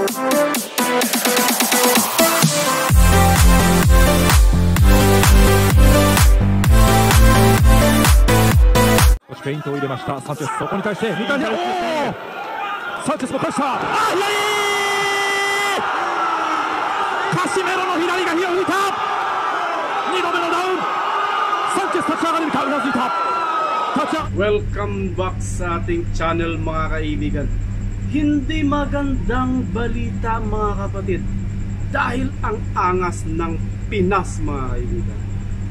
フェイントを入れました。サンチェス、そこに対して2回目、サンチェスも返した。左カシメロの左が火を吹いた。2度目のダウン。サンチェス立ち上がれるか。うなずいた。Welcome back sa ating channel mga kaibigan. Hindi magandang balita mga kapatid, dahil ang angas ng Pinas mga kaibigan.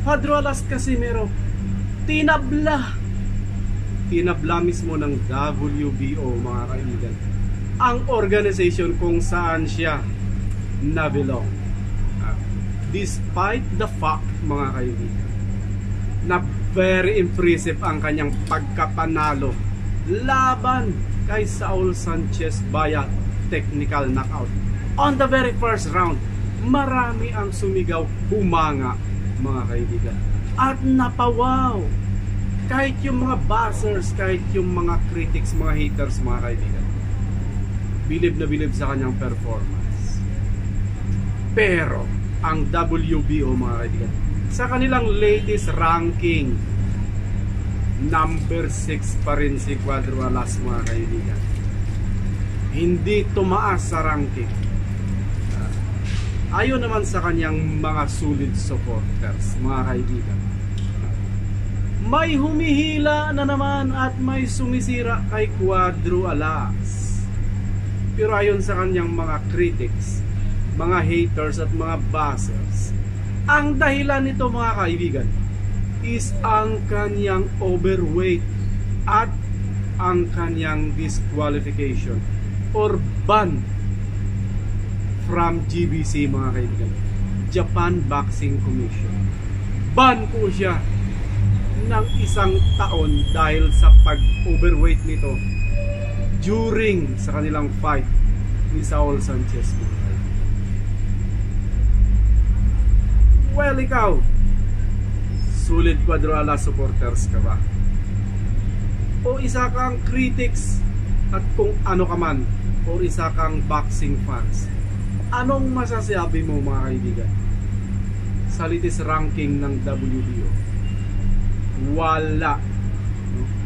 Pedro Alas Casimero tinabla mismo ng WBO mga kaibigan, ang organization kung saan siya na-belong. Despite the fact mga kaibigan na very impressive ang kanyang pagkapanalo laban kay Saul Sanchez via technical knockout. On the very first round, marami ang sumigaw, humanga mga kaibigan, at napawaw. Kahit yung mga buzzers, kahit yung mga critics, mga haters mga kaibigan, bilib na bilib sa kanyang performance. Pero ang WBO mga kaibigan, sa kanilang latest ranking, number 6 pa rin si Pedro Alas mga kaibigan. Hindi tumaas sa ranking. Ayon naman sa kanyang mga solid supporters mga kaibigan. May humihila na naman at may sumisira kay Pedro Alas. Pero ayon sa kanyang mga critics, mga haters at mga buzzers, ang dahilan nito mga kaibigan is ang kanyang overweight at ang kanyang disqualification or ban from GBC mga kaibigan, Japan Boxing Commission. Ban po siya ng 1 taon dahil sa pag-overweight nito during sa kanilang fight ni Saul Sanchez. Well, ikaw, sulit Pedro Alas supporters ka ba? O isa kang critics at kung ano ka man, o isa kang boxing fans? Anong masasabi mo mga kaibigan sa latest ranking ng WBO?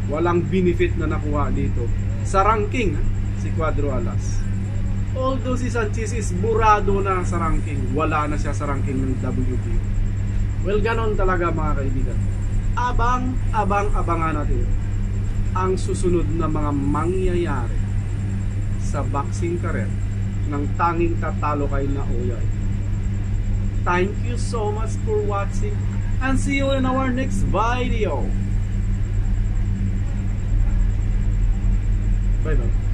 Walang benefit na nakuha dito sa ranking si Pedro Alas. Although si Sanchez is burado na sa ranking, wala na siya sa ranking ng WBO. Well, ganon talaga mga kaibigan. Abangan natin ang susunod na mga mangyayari sa boxing career ng tanging tatalo kay Naoya. Thank you so much for watching and see you in our next video. Bye bye.